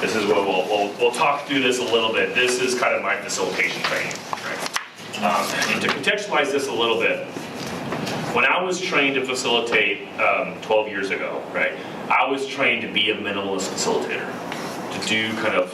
this is what we'll talk through this a little bit. This is kind of my facilitation training, right? And to contextualize this a little bit, when I was trained to facilitate 12 years ago, right, I was trained to be a minimalist facilitator, to do kind of,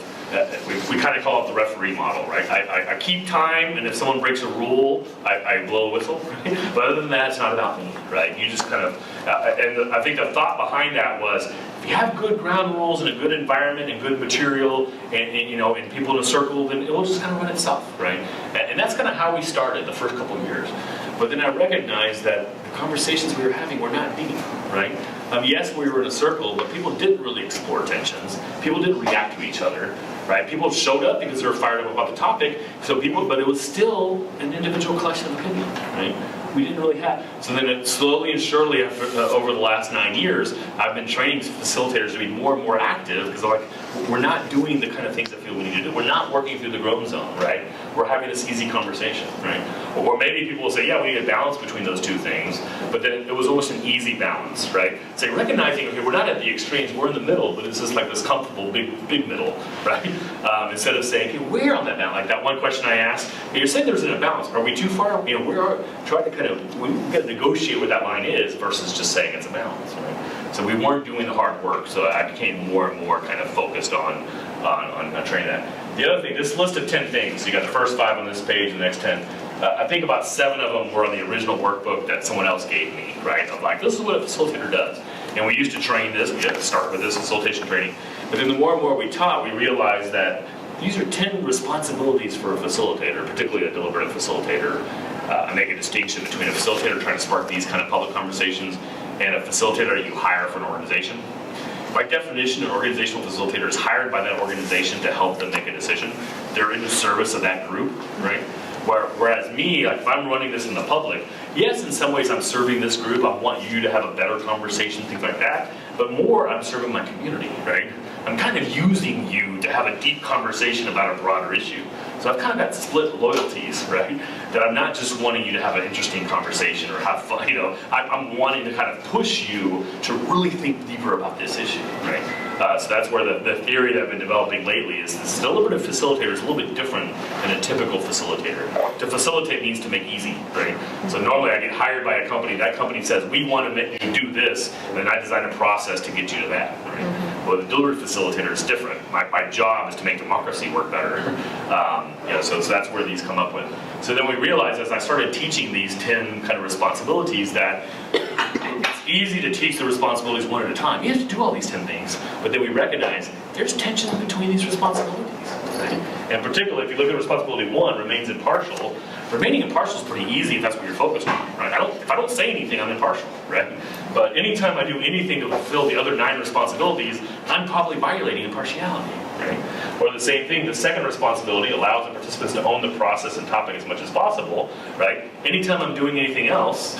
we kind of call it the referee model, right? I keep time, and if someone breaks a rule, I blow a whistle, right? But other than that, it's not about me, right? You just kind of, and I think the thought behind that was, if you have good ground rules and a good environment and good material, and people in a circle, then it will just kind of run itself, right? And that's kind of how we started the first couple of years. But then I recognized that the conversations we were having were not deep, right? Yes, we were in a circle, but people didn't really explore tensions. People didn't react to each other, right? People showed up because they were fired up about the topic, but it was still an individual collection of opinion, right? We didn't really have. So then slowly and surely, over the last 9 years, I've been training facilitators to be more and more active, because we're not doing the kind of things that we need to do. We're not working through the growth zone, right? We're having this easy conversation, right? Or maybe people will say, yeah, we need a balance between those two things, but then it was almost an easy balance, right? Say, recognizing, okay, we're not at the extremes, we're in the middle, but it's just like this comfortable big middle, right? Instead of saying, okay, we're on that balance. Like that one question I asked, hey, you're saying there's an imbalance. Are we too far? Trying to kind of, we got to negotiate what that line is versus just saying it's a balance, right? So we weren't doing the hard work, so I became more and more kind of focused on training that. The other thing, this list of 10 things, so you got the first 5 on this page, the next 10. I think about 7 of them were on the original workbook that someone else gave me, right? I'm like, this is what a facilitator does. And we used to train this, we had to start with this facilitation training. But then the more and more we taught, we realized that these are 10 responsibilities for a facilitator, particularly a deliberative facilitator. I make a distinction between a facilitator trying to spark these kind of public conversations and a facilitator you hire for an organization. By definition, an organizational facilitator is hired by that organization to help them make a decision. They're in the service of that group, right? Whereas me, like if I'm running this in the public, yes, in some ways I'm serving this group, I want you to have a better conversation, things like that, but more I'm serving my community, right? I'm kind of using you to have a deep conversation about a broader issue. So I've kind of got split loyalties, right? That I'm not just wanting you to have an interesting conversation or have fun, I'm wanting to kind of push you to really think deeper about this issue, right? So that's where the theory that I've been developing lately is this deliberative facilitator is a little bit different than a typical facilitator. To facilitate means to make easy, right? So normally I get hired by a company, that company says, we want to make you do this, and then I design a process to get you to that, right? Well, the deliberative facilitator is different. My job is to make democracy work better. So that's where these come up with. So then we realized as I started teaching these 10 kind of responsibilities that it's easy to teach the responsibilities one at a time. You have to do all these 10 things, but then we recognize there's tension between these responsibilities. Right? And particularly if you look at responsibility 1, remains impartial, remaining impartial is pretty easy if that's what you're focused on, right? If I don't say anything, I'm impartial, right? But anytime I do anything to fulfill the other 9 responsibilities, I'm probably violating impartiality, right? Or the same thing, the second responsibility allows the participants to own the process and topic as much as possible, right? Anytime I'm doing anything else,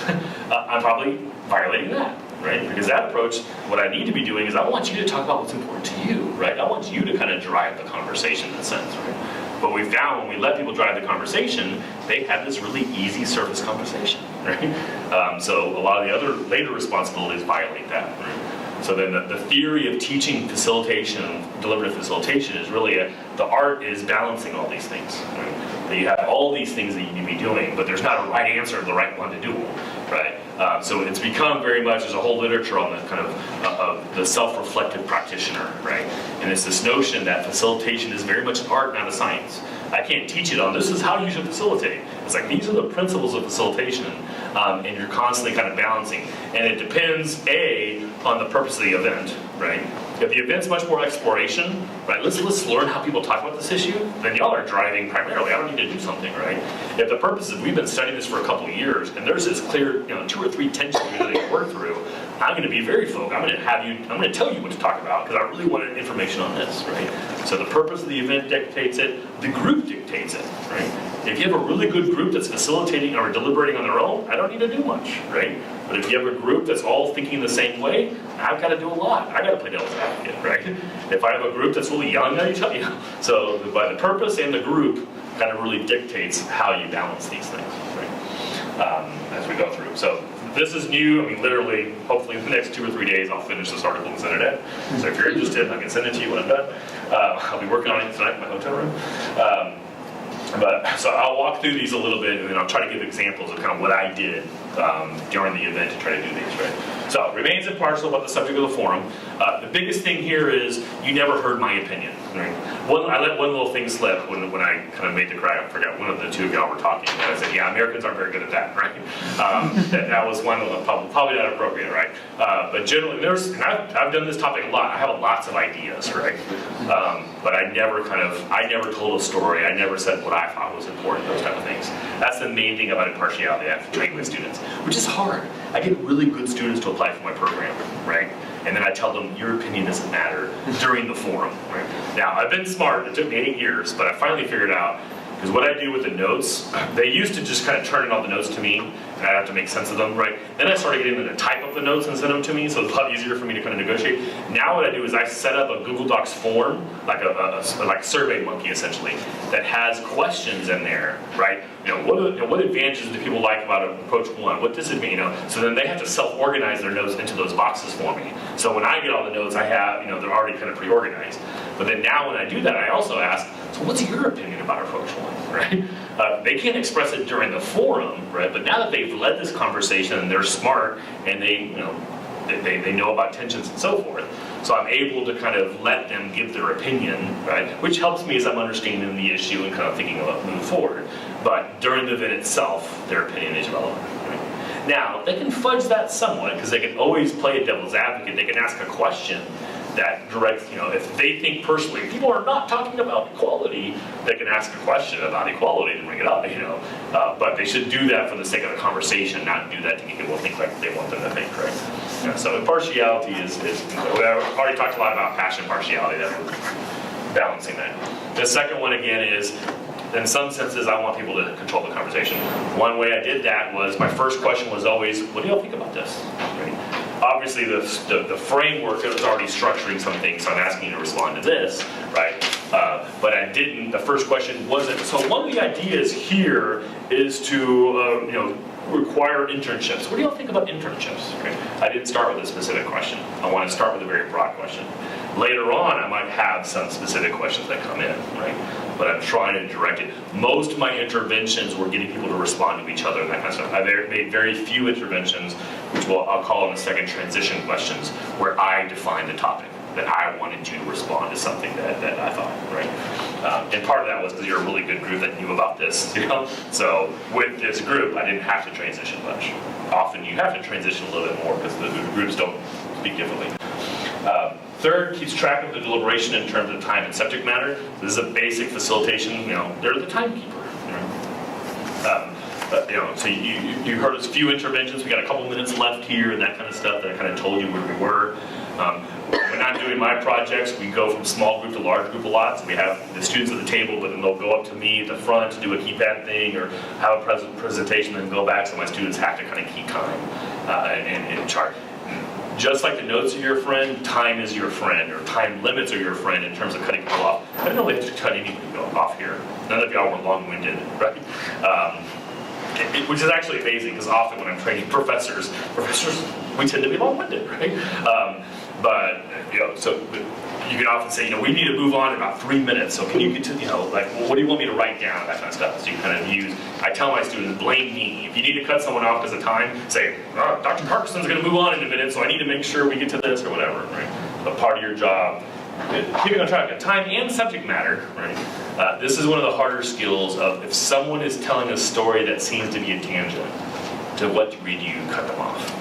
I'm probably violating that, right? Because that approach, what I need to be doing is I want you to talk about what's important to you, right? I want you to kind of drive the conversation in a sense, right? But we found when we let people drive the conversation, they have this really easy surface conversation, right? So a lot of the other later responsibilities violate that, right? So then the theory of teaching facilitation, deliberative facilitation, is really the art is balancing all these things, right? That you have all these things that you need to be doing, but there's not a right answer, the right one to do, right? So it's become very much, there's a whole literature on the kind of the self-reflective practitioner, right? And it's this notion that facilitation is very much an art, not a science. I can't teach it on, this is how you should facilitate. It's like, these are the principles of facilitation, and you're constantly kind of balancing. And it depends, A, on the purpose of the event, right? If the event's much more exploration, right, let's learn how people talk about this issue, then y'all are driving primarily. I don't need to do something, right? If the purpose is we've been studying this for a couple of years, and there's this clear, 2 or 3 tensions we really work through, I'm going to be very focused. I'm going to tell you what to talk about because I really wanted information on this, right? So the purpose of the event dictates it, the group dictates it, right? If you have a really good group that's facilitating or deliberating on their own, I don't need to do much, right? But if you have a group that's all thinking the same way, I've got to do a lot. I've got to play devil's advocate, right? If I have a group that's really young, I tell you. So by the purpose and the group kind of really dictates how you balance these things, right? As we go through. So this is new. I mean, literally, hopefully in the next 2 or 3 days, I'll finish this article and send it in. So if you're interested, I can send it to you when I'm done. I'll be working on it tonight in my hotel room. So I'll walk through these a little bit, and then I'll try to give examples of kind of what I did during the event to try to do these, right? So, remains impartial about the subject of the forum. The biggest thing here is you never heard my opinion, right? I let one little thing slip when I kind of made the cry. I forgot, one of the two of y'all were talking, and I said, yeah, Americans aren't very good at that, right? That was one of the, probably not appropriate, right? But generally, and I've done this topic a lot. I have lots of ideas, right? But I never told a story. I never said what I thought was important, those type of things. That's the main thing about impartiality I have to train with students, which is hard. I get really good students to apply for my program, right? And then I tell them, your opinion doesn't matter during the forum, right? Now, I've been smart. It took me 8 years, but I finally figured out, because what I do with the notes, they used to just kind of turn in all the notes to me, and I'd have to make sense of them, right? Then I started getting them to type up the notes and send them to me, so it's a lot easier for me to kind of negotiate. Now what I do is I set up a Google Docs form, like a Survey Monkey essentially, that has questions in there, right? What advantages do people like about approach 1? What disadvantages? So then they have to self-organize their notes into those boxes for me. So when I get all the notes, I have, they're already kind of pre-organized. But then now when I do that, I also ask, so what's your opinion about approach 1, right? They can't express it during the forum, right? But now that they've led this conversation and they're smart and they know about tensions and so forth, so I'm able to kind of let them give their opinion, right? Which helps me as I'm understanding the issue and kind of thinking about moving forward. But during the event itself, their opinion is relevant. Right? Now, they can fudge that somewhat because they can always play a devil's advocate. They can ask a question that directs, if they think personally people are not talking about equality, they can ask a question about equality to bring it up, but they should do that for the sake of the conversation, not do that to get people to think like they want them to think, right? So impartiality is I've already talked a lot about passion partiality, that we're balancing that. The second one again is, in some senses, I want people to control the conversation. One way I did that was, my first question was always, what do y'all think about this? Right? Obviously, the framework was already structuring some things, so I'm asking you to respond to this, right? But I didn't, the first question wasn't. So one of the ideas here is to, require internships. What do y'all think about internships? Right? I didn't start with a specific question. I want to start with a very broad question. Later on, I might have some specific questions that come in, right? But I'm trying to direct it. Most of my interventions were getting people to respond to each other and that kind of stuff. I made very few interventions, which I'll call in a second transition questions, where I defined the topic, that I wanted you to respond to something that I thought, right? And part of that was because you're a really good group that knew about this, So with this group, I didn't have to transition much. Often you have to transition a little bit more because the groups don't speak differently. Third, keeps track of the deliberation in terms of time and subject matter. This is a basic facilitation, they're the timekeeper. So you heard us few interventions. We got a couple minutes left here and that kind of stuff that I kind of told you where we were. When I'm doing my projects, we go from small group to large group a lot. So we have the students at the table, but then they'll go up to me at the front to do a keypad thing or have a presentation and go back. So my students have to kind of keep time and chart. Just like the notes are your friend, time is your friend, or time limits are your friend in terms of cutting people off. I didn't know we had to cut anybody off here. None of y'all were long-winded, right? Which is actually amazing, because often when I'm training professors, we tend to be long-winded, right? So you can often say, we need to move on in about 3 minutes, so can you get to, what do you want me to write down, that kind of stuff. So you kind of I tell my students, blame me. If you need to cut someone off because of time, say, Dr. Parkinson's going to move on in a minute, so I need to make sure we get to this, or whatever, right? But part of your job, keeping on track of time and subject matter, right? This is one of the harder skills of, if someone is telling a story that seems to be a tangent, to what degree do you cut them off?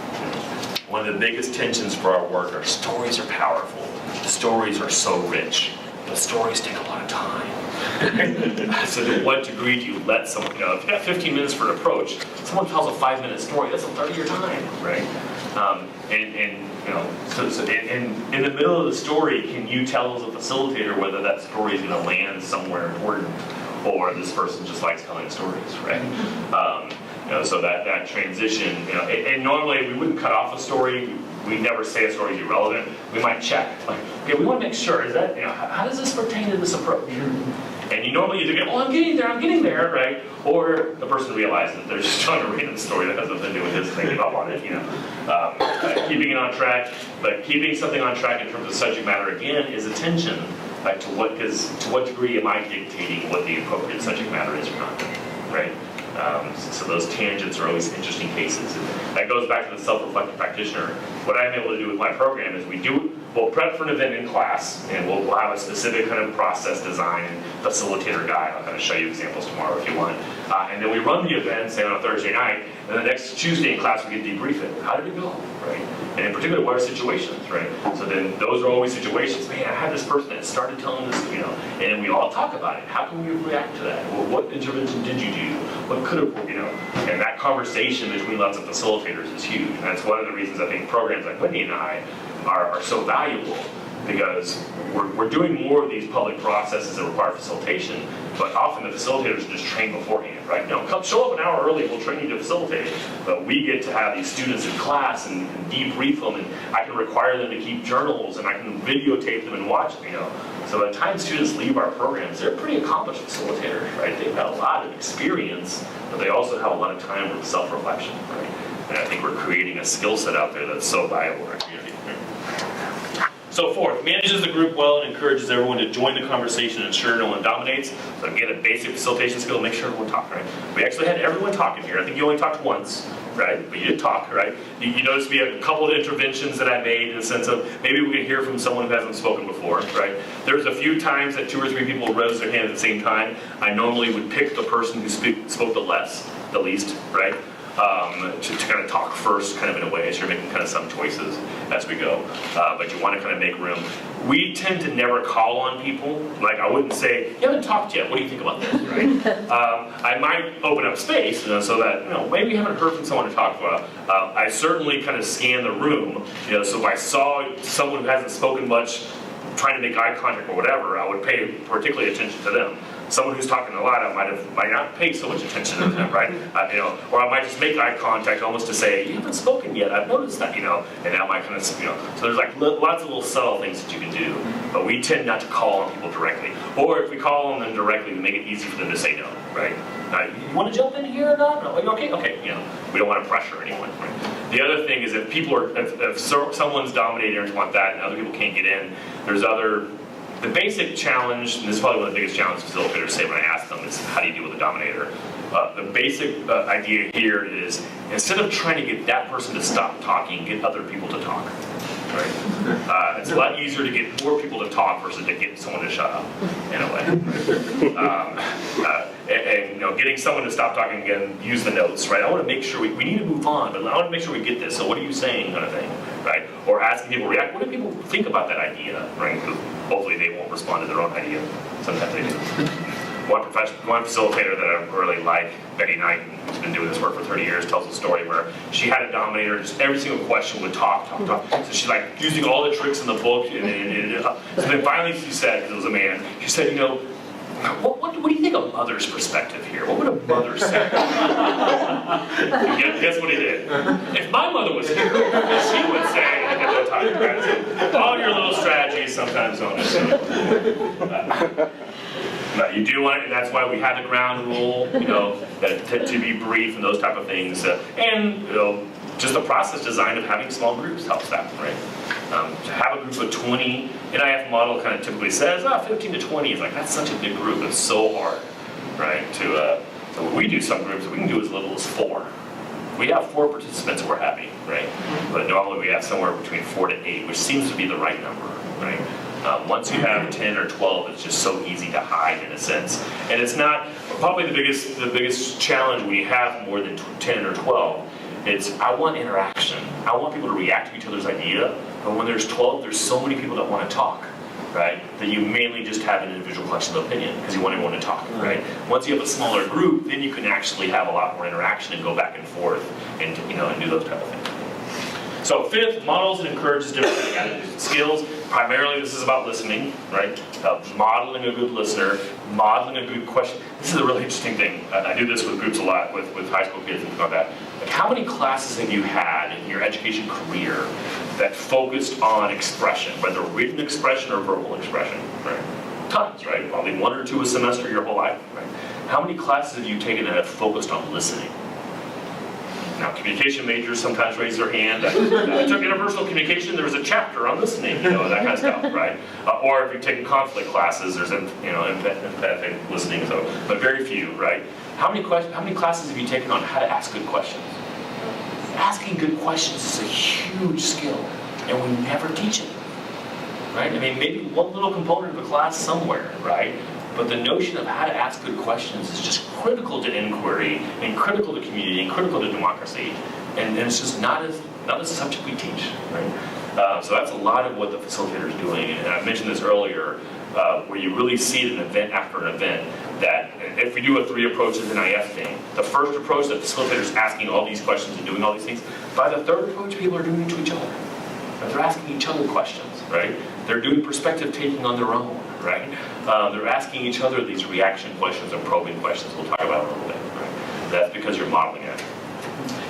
One of the biggest tensions for our work are stories are powerful. Stories are so rich, but stories take a lot of time. So to what degree do you let someone, if you got 15 minutes for an approach, someone tells a 5-minute story, that's a third of your time, right? So in the middle of the story, can you tell as a facilitator whether that story is going to land somewhere important, or this person just likes telling stories, right? So that transition, and normally we wouldn't cut off a story. We never say a story is irrelevant. We might check, we want to make sure, is that, how does this pertain to this approach? And you normally either get, well, I'm getting there, right? Or the person realizes that they're just telling a random story that has nothing to do with this, thinking up on it, keeping it on track, but keeping something on track in terms of subject matter, again, is attention. Right, to what degree am I dictating what the appropriate subject matter is or not, right? So those tangents are always interesting cases. And that goes back to the self-reflective practitioner. What I'm able to do with my program is we'll prep for an event in class, and we'll have a specific kind of process design and facilitator guide. I'll kind of show you examples tomorrow if you want. And then we run the event, say on a Thursday night, and the next Tuesday in class we get debrief it. How did it go, right? And in particular, what are situations, right? So then those are always situations. Man, I had this person that started telling this, and then we all talk about it. How can we react to that? Well, what intervention did you do? What could have, and that conversation between lots of facilitators is huge. And that's one of the reasons I think programs like Wendy and I are so valuable, because we're doing more of these public processes that require facilitation, but often the facilitators are just trained beforehand, right? Come show up an hour early, we'll train you to facilitate. But we get to have these students in class and debrief them, and I can require them to keep journals, and I can videotape them and watch them, So by the time students leave our programs, they're pretty accomplished facilitators, right? They've got a lot of experience, but they also have a lot of time for self-reflection, right? And I think we're creating a skill set out there that's so valuable in our community. So fourth, manages the group well and encourages everyone to join the conversation and ensure no one dominates. So again, a basic facilitation skill, make sure everyone talks, right? We actually had everyone talking here. I think you only talked once, right? But you did talk, right? You noticed we had a couple of interventions that I made in the sense of maybe we could hear from someone who hasn't spoken before, right? There's a few times that 2 or 3 people raised their hand at the same time. I normally would pick the person who spoke the least, right? To kind of talk first, kind of in a way, so you're making kind of some choices as we go. But you want to kind of make room. We tend to never call on people. Like, I wouldn't say, you haven't talked yet, what do you think about this, right? I might open up space, so that, maybe you haven't heard from someone to talk about. I certainly kind of scan the room, so if I saw someone who hasn't spoken much, trying to make eye contact or whatever, I would pay particularly attention to them. Someone who's talking a lot, I might not pay so much attention to them, right? Or I might just make eye contact almost to say, you haven't spoken yet, I've noticed that, and that might kind of, so there's like lots of little subtle things that you can do, but we tend not to call on people directly. Or if we call on them directly, we make it easy for them to say no, right? You want to jump in here or not? No, okay, we don't want to pressure anyone, right? The other thing is if someone's dominating or want that and other people can't get in, the basic challenge, and this is probably one of the biggest challenges facilitators say when I ask them, is how do you deal with a dominator? The basic idea here is, instead of trying to get that person to stop talking, get other people to talk. Right? It's a lot easier to get more people to talk versus to get someone to shut up, in a way. And getting someone to stop talking again, use the notes, right? I want to make sure we need to move on, but I want to make sure we get this. So what are you saying, kind of thing, right? Or asking people to react. What do people think about that idea, right? Because hopefully they won't respond to their own idea. Sometimes they do. One facilitator that I really like, Betty Knight, who's been doing this work for 30 years, tells a story where she had a dominator, just every single question would talk. So she's like using all the tricks in the book, so then finally she said, because it was a man, she said, what do you think of mother's perspective here? What would a mother say? Guess what he did? If my mother was here, she would say, at that time, all your little strategies sometimes don't necessarily. But you do want it, and that's why we have the ground rule, that to be brief and those type of things. And just the process design of having small groups helps that, right? To have a group of 20, NIF model kind of typically says, 15 to 20 is like, that's such a big group, it's so hard, right? So when we do some groups, we can do as little as 4. We have 4 participants, we're happy, right? But normally we have somewhere between 4 to 8, which seems to be the right number, right? Once you have 10 or 12, it's just so easy to hide in a sense. And it's not, probably the biggest challenge when you have more than 10 or 12, it's I want interaction. I want people to react to each other's idea, but when there's 12, there's so many people that want to talk, right? That you mainly just have an individual collection of opinion because you want everyone to talk, right? Once you have a smaller group, then you can actually have a lot more interaction and go back and forth and and do those type of things. So fifth, models and encourages different attitudes and skills. Primarily, this is about listening, right? Modeling a good listener, modeling a good question. This is a really interesting thing. I do this with groups a lot, with high school kids and things like that. Like, how many classes have you had in your education career that focused on expression, whether written expression or verbal expression, right? Tons, right? Probably 1 or 2 a semester your whole life, right? How many classes have you taken that have focused on listening? Now, communication majors sometimes raise their hand. I took interpersonal communication, there was a chapter on listening, that kind of stuff, right? Or if you've taken conflict classes, there's empathic listening, but very few, right? How many classes have you taken on how to ask good questions? Asking good questions is a huge skill, and we never teach it, right? I mean, maybe one little component of a class somewhere, right? But the notion of how to ask good questions is just critical to inquiry, and critical to community, and critical to democracy. And it's just not a subject we teach, right? So that's a lot of what the facilitator is doing. And I mentioned this earlier, where you really see it in event after an event, that if we do a 3 approaches NIF thing, the first approach, the facilitator is asking all these questions and doing all these things. By the 3rd approach, people are doing it to each other. They're asking each other questions, right? They're doing perspective taking on their own, right? They're asking each other these reaction questions and probing questions. We'll talk about it a little bit, right? That's because you're modeling it.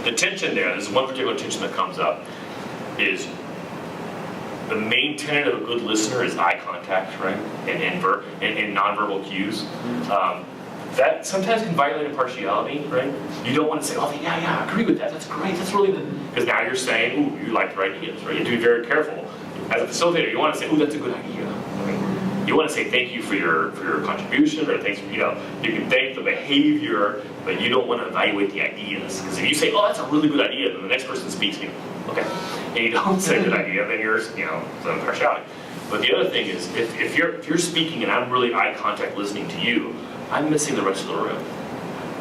The tension there, this is one particular tension that comes up, is the main tenet of a good listener is eye contact, right? And nonverbal cues. That sometimes can violate impartiality, right? You don't want to say, oh, yeah, I agree with that. That's great. That's really good. Because now you're saying, ooh, you like their ideas, right? You have to be very careful. As a facilitator, you want to say, ooh, that's a good idea. Right? You want to say thank you for your contribution, or thanks for, you can thank the behavior, but you don't want to evaluate the ideas. Because if you say, oh, that's a really good idea, then the next person speaks to you. Okay. And you don't say good idea, then you're, some impartiality. But the other thing is, if you're speaking and I'm really eye contact listening to you, I'm missing the rest of the room,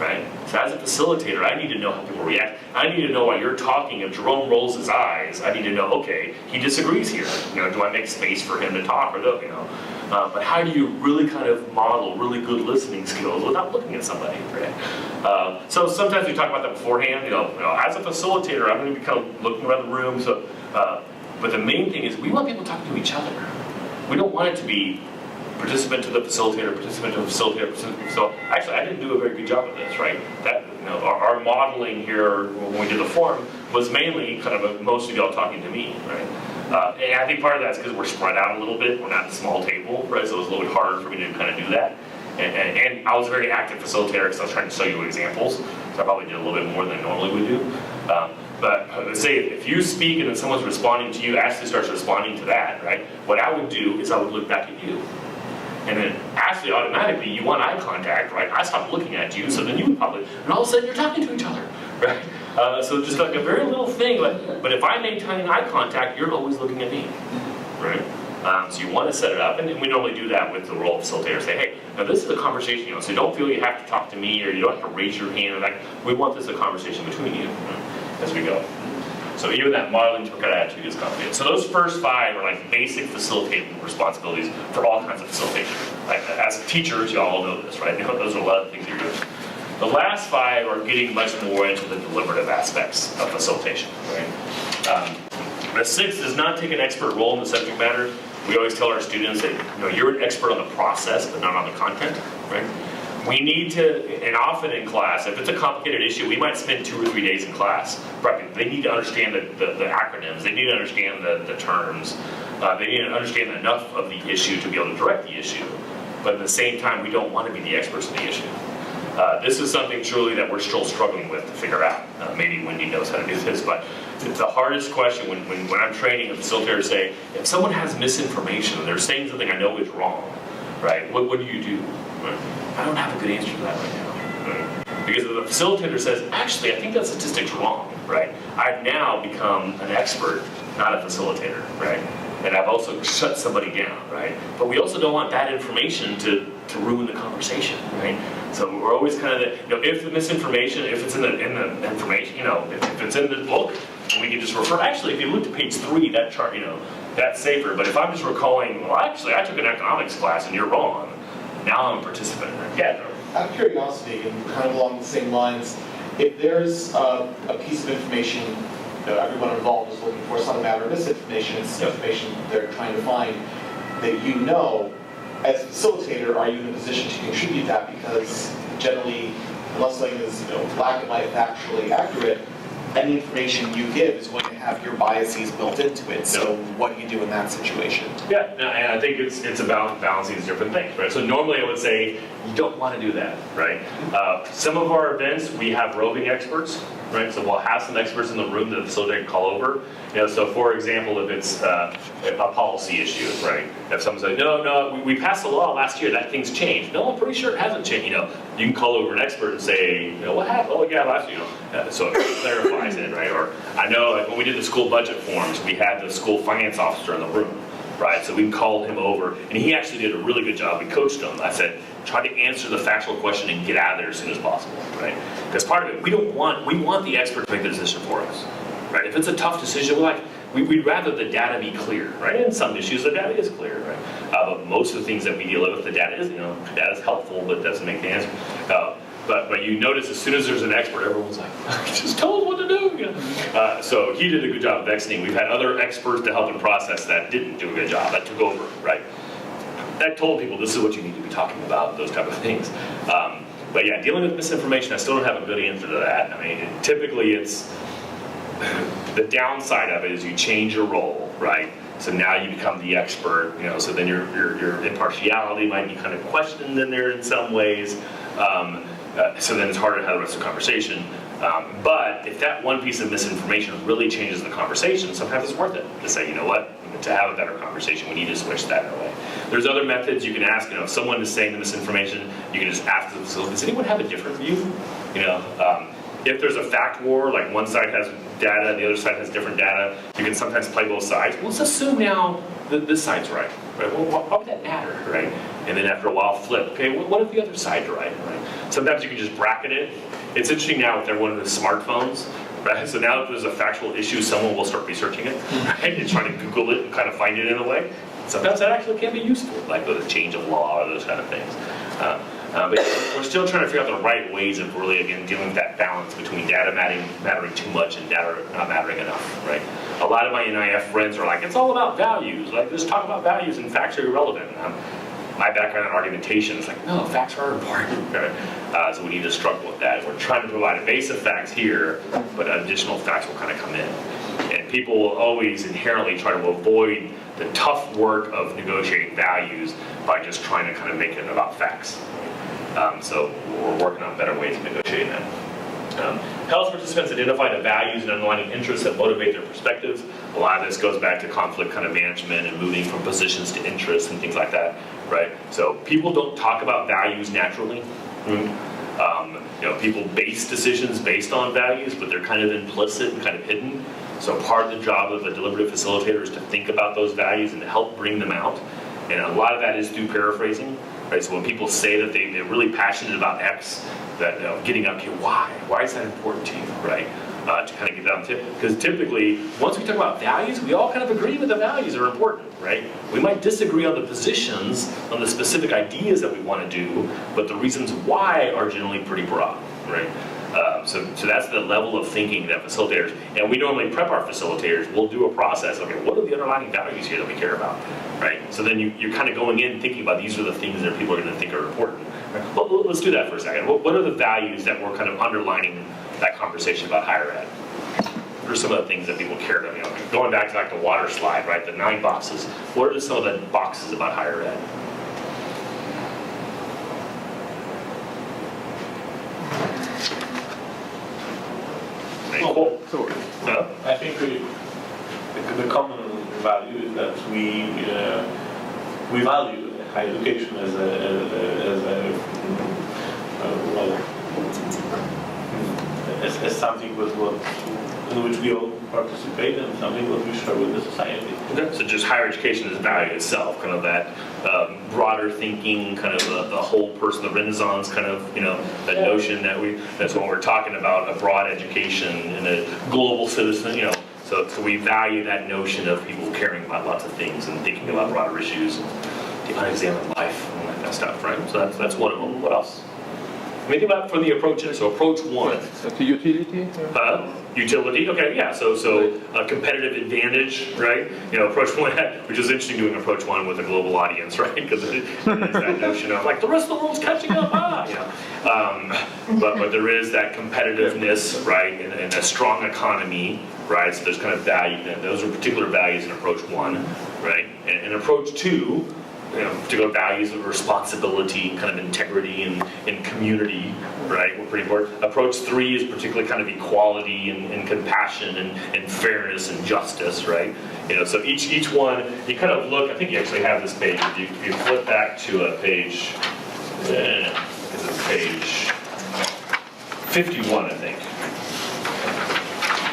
right? So as a facilitator, I need to know how people react. I need to know while you're talking, if Jerome rolls his eyes, I need to know, okay, he disagrees here. Do I make space for him to talk or no? But how do you really kind of model really good listening skills without looking at somebody, right? So sometimes we talk about that beforehand. As a facilitator, I'm going to be kind of looking around the room. So, but the main thing is we want people talking to each other. We don't want it to be participant to the facilitator, participant to the facilitator, participant. So actually, I didn't do a very good job of this, right? That our modeling here when we did the forum was mainly kind of most of y'all talking to me, right? And I think part of that's because we're spread out a little bit. We're not a small table, right? So it was a little bit harder for me to kind of do that. And I was a very active facilitator because I was trying to show you examples. So I probably did a little bit more than I normally would do. But let's say if you speak and then someone's responding to you, Ashley starts responding to that, right? What I would do is I would look back at you. And then Ashley, automatically, you want eye contact, right? I stopped looking at you, so then you would probably, and all of a sudden you're talking to each other, right? So just like a very little thing, but if I maintain eye contact, you're always looking at me, right? So you want to set it up, and we normally do that with the role of facilitator. Say, hey, now this is a conversation, so don't feel you have to talk to me, or you don't have to raise your hand. We want this a conversation between you, right, as we go. So even that modeling to attitude is complicated. So those first 5 are like basic facilitating responsibilities for all kinds of facilitation. Like as teachers, y'all all know this, right? Those are a lot of things you're doing. The last 5 are getting much more into the deliberative aspects of facilitation, right? The 6th does not take an expert role in the subject matter. We always tell our students that you're an expert on the process, but not on the content, right? We need to, and often in class, if it's a complicated issue, we might spend 2 or 3 days in class. They need to understand the acronyms. They need to understand the terms. They need to understand enough of the issue to be able to direct the issue. But at the same time, we don't want to be the experts in the issue. This is something truly that we're still struggling with to figure out. Maybe Wendy knows how to do this, but it's the hardest question when I'm training a facilitator to say, if someone has misinformation, they're saying something I know is wrong, right? What do you do? Right? I don't have a good answer to that right now. Right? Because if the facilitator says, actually, I think that statistic's wrong, right? I've now become an expert, not a facilitator, right? And I've also shut somebody down, right? But we also don't want that information to ruin the conversation, right? So we're always kind of, if the misinformation, if it's in the information, if it's in the book, we can just refer. Actually, if you look at page 3, that chart, that's safer. But if I'm just recalling, well, actually, I took an economics class and you're wrong. Now I'm a participant. Yeah. Out of curiosity, and kind of along the same lines, if there's a piece of information that everyone involved is looking for, it's not a matter of misinformation, it's information they're trying to find that as a facilitator, are you in a position to contribute that? Because generally, unless something is black and white factually accurate, any information you give is going to have your biases built into it. So what do you do in that situation? Yeah, no, and I think it's about balancing these different things, right? So normally I would say you don't want to do that, right? Some of our events we have roving experts, right? So we'll have some experts in the room that the facilitator can call over. So for example, if it's a policy issue, right? If someone says, no, we passed a law last year, that thing's changed. No, I'm pretty sure it hasn't changed. You can call over an expert and say, what happened? Oh yeah, last year. So it clarifies it, right? Or I know like, when we did the school budget forms, we had the school finance officer in the room, right? So we called him over, and he actually did a really good job. We coached him. I said, try to answer the factual question and get out of there as soon as possible, right? Because part of it, we want the expert to make the decision for us, right? If it's a tough decision, we'd rather the data be clear, right? In some issues, the data is clear, right? But most of the things that we deal with, the data is helpful, but doesn't make the answer. But you notice as soon as there's an expert, everyone's like, just tell us what to do. So he did a good job of exiting. We've had other experts to help him process that didn't do a good job, that took over, right? That told people this is what you need to be talking about, those type of things. But yeah, dealing with misinformation, I still don't have a good answer to that. I mean, typically it's, the downside of it is you change your role, right? So now you become the expert, so then your impartiality might be kind of questioned in there in some ways. So then it's harder to have the rest of the conversation. But if that one piece of misinformation really changes the conversation, sometimes it's worth it to say, you know what, to have a better conversation, we need to switch that away. There's other methods you can ask, if someone is saying the misinformation, you can just ask them, so does anyone have a different view? If there's a fact war, like one side has data, the other side has different data, you can sometimes play both sides. Well, let's assume now that this side's right? Well, why would that matter, right? And then after a while, flip. Okay, what if the other side's right? Sometimes you can just bracket it. It's interesting now with everyone with smartphones, right? So now if there's a factual issue, someone will start researching it, right? And trying to Google it and kind of find it in a way. Sometimes that actually can be useful, like with a change of law or those kind of things. But we're still trying to figure out the right ways of really, again, dealing with that balance between data mattering too much and data not mattering enough, right? A lot of my NIF friends are like, it's all about values. Like, just talk about values and facts are irrelevant. My background in argumentation is like, no, facts are important, right? So we need to struggle with that. We're trying to provide a base of facts here, but additional facts will kind of come in. And people will always inherently try to avoid the tough work of negotiating values by just trying to kind of make it about facts. So we're working on better ways of negotiating that. Health participants identify the values and underlying interests that motivate their perspectives. A lot of this goes back to conflict kind of management and moving from positions to interests and things like that, right? So people don't talk about values naturally. People base decisions based on values, but they're kind of implicit and kind of hidden. So part of the job of a deliberative facilitator is to think about those values and to help bring them out. And a lot of that is through paraphrasing, right? So when people say that they're really passionate about X, that getting up, okay, why? Why is that important to you, right? To kind of get down to, because typically, once we talk about values, we all kind of agree that the values are important, right? We might disagree on the positions, on the specific ideas that we want to do, but the reasons why are generally pretty broad, right? So that's the level of thinking that facilitators, and we normally prep our facilitators, we'll do a process, okay, what are the underlying values here that we care about, right? So then you're kind of going in thinking about these are the things that people are going to think are important. Right? Well, let's do that for a second. What are the values that we're kind of underlining that conversation about higher ed? What are some of the things that people care about? Going back to like the water slide, right? The 9 boxes. What are some of the boxes about higher ed? Well, so I think the common value is that we value higher education as something in which we all participate and something that we share with the society. Okay. So just higher education is value itself, kind of that broader thinking, kind of the whole person, the Renaissance kind of, that notion that's when we're talking about a broad education and a global citizen, so we value that notion of people caring about lots of things and thinking about broader issues, and the unexamined life, and that stuff, right? So that's one of them. What else? I mean, think about from the approaches. So approach one. So the utility? Utility, okay, yeah, so a competitive advantage, right? You know, approach one, which is interesting doing approach one with a global audience, right? Because there's that notion of like, the rest of the world's catching up, you know. But there is that competitiveness, right, and a strong economy, right? So there's kind of value, those are particular values in approach one, right? And approach two, you know, particular values of responsibility, kind of integrity and community, right? We're pretty important. Approach three is particularly kind of equality and compassion and fairness and justice, right? You know, so each one, you kind of look, I think you actually have this page. If you flip back to a page, this is page 51, I think.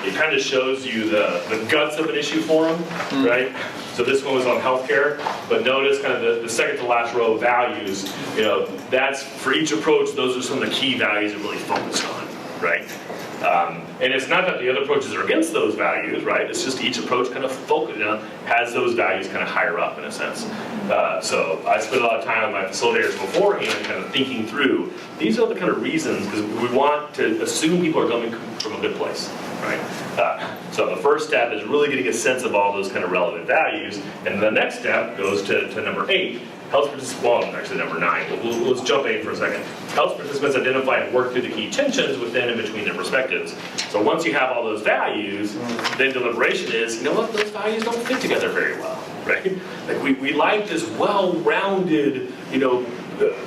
It kind of shows you the guts of an issue for them, right? So this one was on healthcare, but notice kind of the second to last row of values, you know, that's for each approach, those are some of the key values it really focused on, right? And it's not that the other approaches are against those values, right? It's just each approach kind of focus, you know, has those values kind of higher up in a sense. So I spent a lot of time with my facilitators beforehand kind of thinking through, these are the kind of reasons, because we want to assume people are coming from a good place, right? So the first step is really getting a sense of all those kind of relevant values, and the next step goes to number 8, helps participants, well, actually number 9, but let's jump 8 for a second. Helps participants identify and work through the key tensions within and between their perspectives. So once you have all those values, then deliberation is, you know what, those values don't fit together very well, right? Like we like this well-rounded, you know,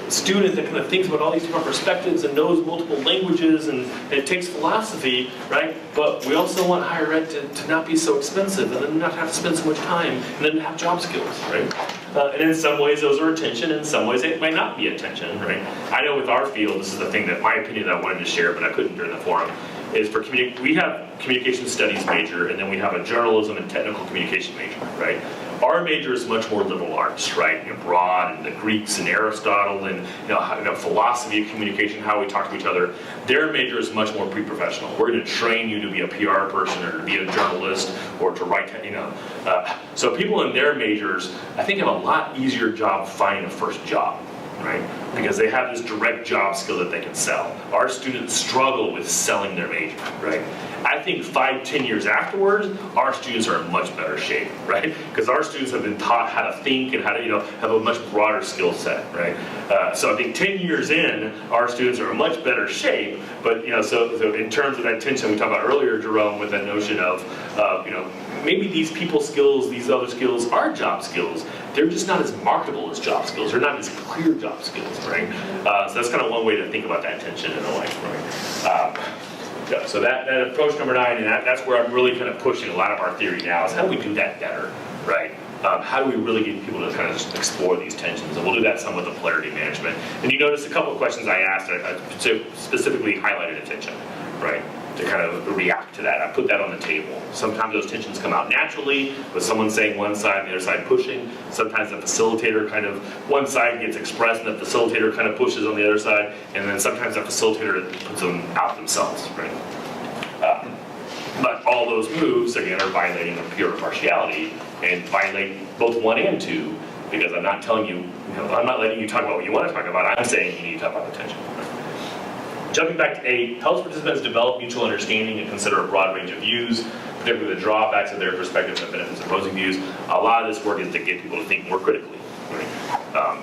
student that kind of thinks about all these different perspectives and knows multiple languages and it takes philosophy, right? But we also want higher ed to not be so expensive and then not have to spend so much time and then have job skills, right? And in some ways those are attention, in some ways it might not be attention, right? I know with our field, this is the thing that my opinion that I wanted to share, but I couldn't during the forum, is for we have communication studies major and then we have a journalism and technical communication major, right? Our major is much more liberal arts, right? You know, broad, and the Greeks and Aristotle, and you know, philosophy of communication, how we talk to each other. Their major is much more pre-professional. We're going to train you to be a PR person, or to be a journalist, or to write, you know. So people in their majors, I think, have a lot easier job finding a first job, right? Because they have this direct job skill that they can sell. Our students struggle with selling their major, right? I think 5-10 years afterwards, our students are in much better shape, right? Because our students have been taught how to think and how to, you know, have a much broader skill set, right? So I think 10 years in, our students are in much better shape. But you know, so in terms of that tension we talked about earlier, Jerome, with that notion of, you know, maybe these people skills, these other skills are job skills. They're just not as marketable as job skills. They're not as clear job skills, right? So that's kind of one way to think about that tension in a way, right? Yeah, so that approach number 9, and that's where I'm really kind of pushing a lot of our theory now, is how do we do that better, right? How do we really get people to kind of just explore these tensions? And we'll do that some with the polarity management. And you notice a couple of questions I asked, I specifically highlighted attention, right? To kind of react to that. I put that on the table. Sometimes those tensions come out naturally, with someone saying one side and the other side pushing. Sometimes the facilitator kind of, one side gets expressed and the facilitator kind of pushes on the other side, and then sometimes the facilitator puts them out themselves, right? But all those moves, again, are violating the pure impartiality and violate both 1 and 2, because I'm not telling you, I'm not letting you talk about what you want to talk about, I'm saying you need to talk about the tension. Jumping back to 8, helps participants develop mutual understanding and consider a broad range of views, particularly the drawbacks of their perspectives and benefits of opposing views. A lot of this work is to get people to think more critically. Right?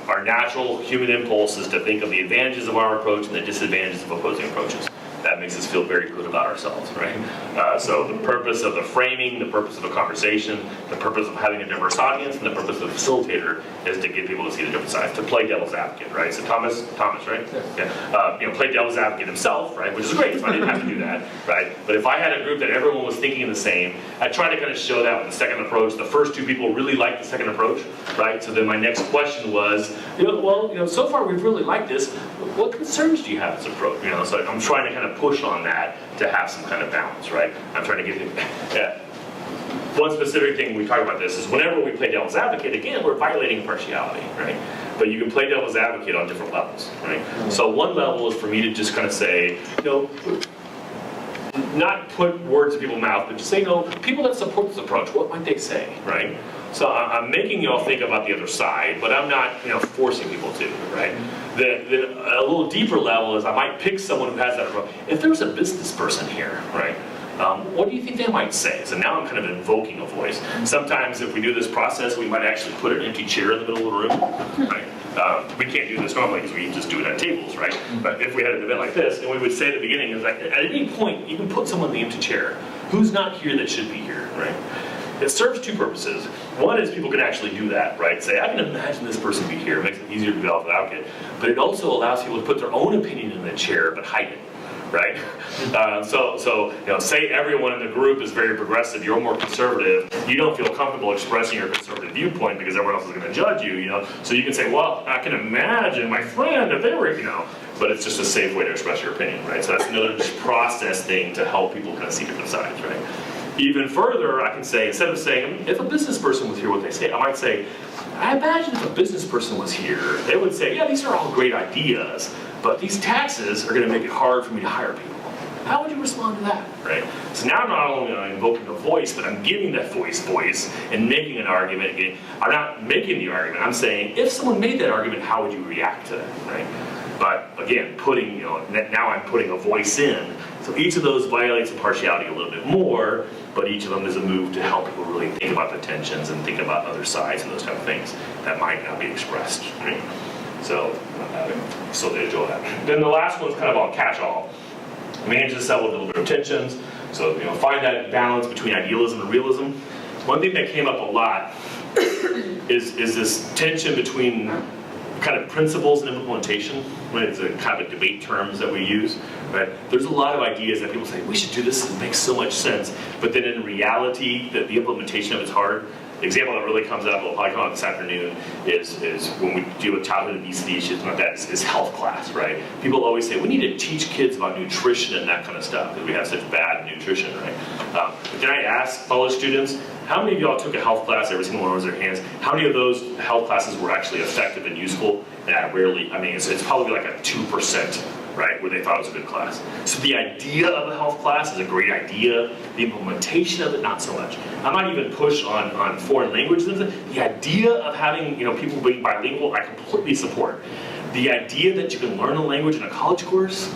Our natural human impulse is to think of the advantages of our approach and the disadvantages of opposing approaches. That makes us feel very good about ourselves, right? So the purpose of the framing, the purpose of a conversation, the purpose of having a diverse audience, and the purpose of the facilitator is to get people to see the different sides, to play devil's advocate, right? So Thomas, right? Yeah. You know, play devil's advocate himself, right? Which is great, so I didn't have to do that, right? But if I had a group that everyone was thinking the same, I try to kind of show that with the second approach. The first 2 people really liked the second approach, right? So then my next question was, so far we've really liked this. What concerns do you have with this approach? You know, so I'm trying to kind of push on that to have some kind of balance, right? I'm trying to get it. Yeah. One specific thing we talk about this is whenever we play devil's advocate, again, we're violating impartiality, right? But you can play devil's advocate on different levels, right? So one level is for me to just kind of say, not put words in people's mouth, but just say, people that support this approach, what might they say, right? So I'm making you all think about the other side, but I'm not, forcing people to, right? Then a little deeper level is I might pick someone who has that approach. If there was a business person here, right? What do you think they might say? So now I'm kind of invoking a voice. Sometimes if we do this process, we might actually put an empty chair in the middle of the room, right? We can't do this normally because we just do it at tables, right? But if we had an event like this, and we would say at the beginning, is like, at any point, you can put someone in the empty chair. Who's not here that should be here, right? It serves two purposes. One is people can actually do that, right? Say, I can imagine this person be here. It makes it easier to develop an advocate. But it also allows people to put their own opinion in the chair, but hide it, right? Say everyone in the group is very progressive, you're more conservative, you don't feel comfortable expressing your conservative viewpoint because everyone else is going to judge you, So you can say, well, I can imagine my friend if they were, but it's just a safe way to express your opinion, right? So that's another just process thing to help people kind of see different sides, right? Even further, I can say, instead of saying, if a business person was here, what they say, I might say, I imagine if a business person was here, they would say, yeah, these are all great ideas, but these taxes are going to make it hard for me to hire people. How would you respond to that, right? So now I'm not only invoking a voice, but I'm giving that voice and making an argument. Again, I'm not making the argument, I'm saying, if someone made that argument, how would you react to that, right? But again, now I'm putting a voice in. So each of those violates impartiality a little bit more, but each of them is a move to help people really think about the tensions and think about other sides and those type of things that might not be expressed, right? So they enjoy that. Then the last one's kind of all catch-all. Manage the subtle deliberate of tensions. So find that balance between idealism and realism. One thing that came up a lot is this tension between kind of principles and implementation. Right? It's a kind of a debate terms that we use. Right? There's a lot of ideas that people say we should do this. It makes so much sense, but then in reality, the implementation of it's hard. The example that really comes up, will probably come up this afternoon, is when we deal with childhood obesity issues like that, is health class, right? People always say, we need to teach kids about nutrition and that kind of stuff, because we have such bad nutrition, right? But then I ask college students, how many of y'all took a health class, every single one raised their hands, how many of those health classes were actually effective and useful? And it's probably like a 2%. Right, where they thought it was a good class. So the idea of a health class is a great idea. The implementation of it, not so much. I might even push on foreign languages. The idea of having people being bilingual, I completely support. The idea that you can learn a language in a college course,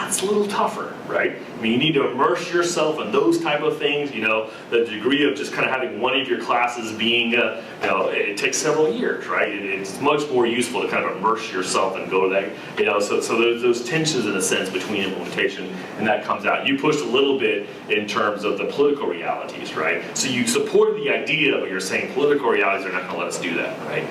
it's a little tougher, right? I mean, you need to immerse yourself in those type of things. The degree of just kind of having one of your classes being, it takes several years, right? It's much more useful to kind of immerse yourself and go to that, So there's those tensions in a sense between implementation, and that comes out. You pushed a little bit in terms of the political realities, right? So you supported the idea, but you're saying political realities are not going to let us do that, right?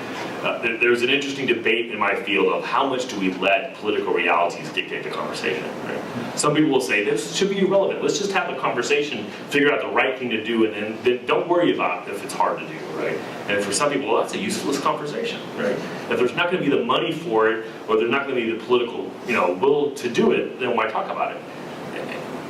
There's an interesting debate in my field of how much do we let political realities dictate the conversation, right? Some people will say this should be irrelevant. Let's just have a conversation, figure out the right thing to do, and then don't worry about if it's hard to do, right? And for some people, well, that's a useless conversation, right? If there's not going to be the money for it, or there's not going to be the political, will to do it, then why talk about it?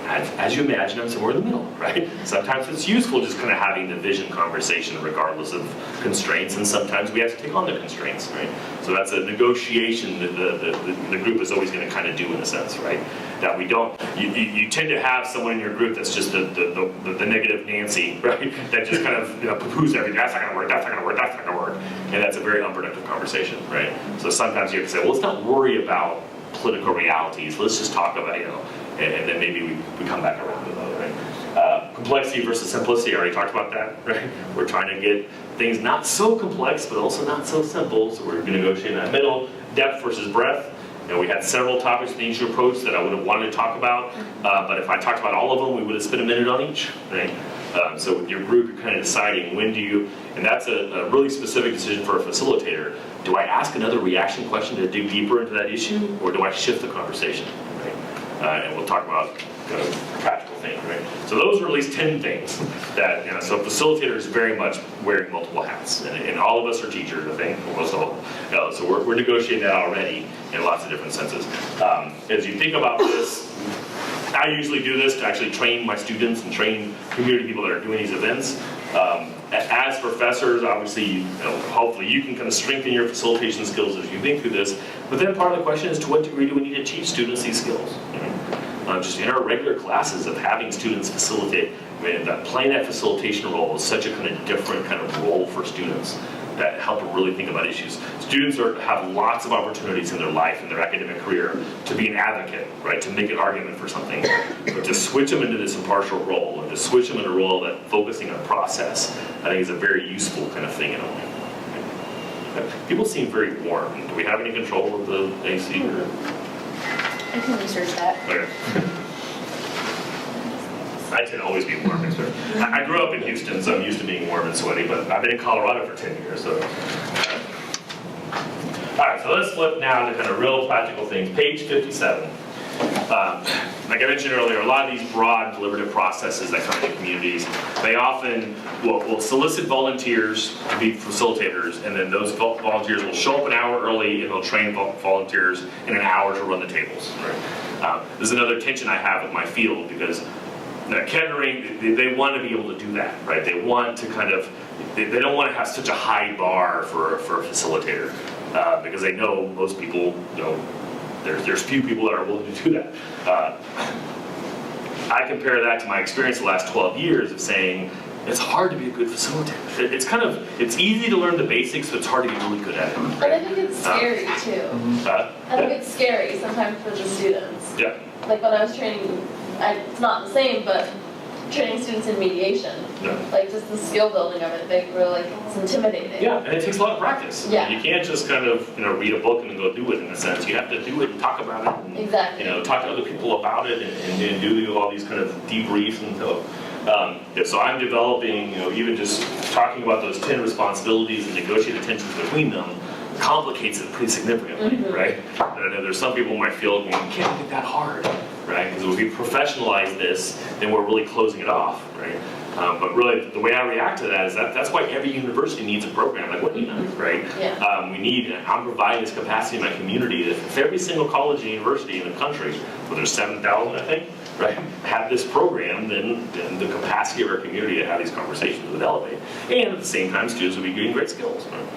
As you imagine, I'm somewhere in the middle, right? Sometimes it's useful just kind of having the vision conversation regardless of constraints, and sometimes we have to take on the constraints, right? So that's a negotiation that the group is always going to kind of do in a sense, right? That we don't, you tend to have someone in your group that's just the negative Nancy, right? That just kind of poo-poos everything, that's not going to work, that's not going to work, that's not going to work. And that's a very unproductive conversation, right? So sometimes you have to say, well, let's not worry about political realities, let's just talk about, and then maybe we come back around to that, right? Complexity versus simplicity, I already talked about that, right? We're trying to get things not so complex, but also not so simple, so we're going to negotiate in that middle. Depth versus breadth. We had several topics in the issue approach that I would have wanted to talk about, but if I talked about all of them, we would have spent a minute on each, right? So with your group, you're kind of deciding when do you, and that's a really specific decision for a facilitator. Do I ask another reaction question to dig deeper into that issue, or do I shift the conversation, right? And we'll talk about kind of practical things, right? So those are at least 10 things that, so facilitator is very much wearing multiple hats, and all of us are teachers, I think, almost all. So we're negotiating that already in lots of different senses. As you think about this, I usually do this to actually train my students and train community people that are doing these events. As professors, obviously, hopefully you can kind of strengthen your facilitation skills as you think through this. But then part of the question is, to what degree do we need to teach students these skills? just in our regular classes of having students facilitate. I mean, that playing that facilitation role is such a kind of different kind of role for students that help them really think about issues. Students have lots of opportunities in their life, in their academic career, to be an advocate, right, to make an argument for something. But to switch them into this impartial role, or to switch them into a role that focusing on process, I think is a very useful kind of thing in a way. People seem very warm. Do we have any control of the AC? Or? I can research that. Okay. I tend to always be warm. I grew up in Houston, so I'm used to being warm and sweaty, but I've been in Colorado for 10 years, so. All right, so let's flip now to kind of real practical things. Page 57. Like I mentioned earlier, a lot of these broad deliberative processes that come into communities, they often will solicit volunteers to be facilitators, and then those volunteers will show up an hour early and they'll train volunteers in an hour to run the tables. Right? This is another tension I have with my field, because Kettering, they want to be able to do that, right? They want to kind of, they don't want to have such a high bar for a facilitator, because they know most people, there's few people that are willing to do that. I compare that to my experience the last 12 years of saying, it's hard to be a good facilitator. It's easy to learn the basics, but it's hard to get really good at it. Right? But I think it's scary too. I think it's scary sometimes for the students. Yeah. Like when I was training, it's not the same, but training students in mediation, like just the skill building of it, they were like, it's intimidating. Yeah, and it takes a lot of practice. Yeah. You can't just kind of read a book and then go do it in a sense. You have to do it and talk about it. And, exactly. Talk to other people about it and do all these kind of debriefs and so. So I'm developing, even just talking about those 10 responsibilities and negotiating tensions between them complicates it pretty significantly, right? And I know there's some people in my field going, you can't make it that hard, right? Because if we professionalize this, then we're really closing it off, right? But really, the way I react to that is that's why every university needs a program like what you know, right? Yeah. I'm providing this capacity in my community that if every single college and university in the country, well, there's 7,000, I think, right, have this program, then the capacity of our community to have these conversations would elevate. And at the same time, students would be getting great skills, right?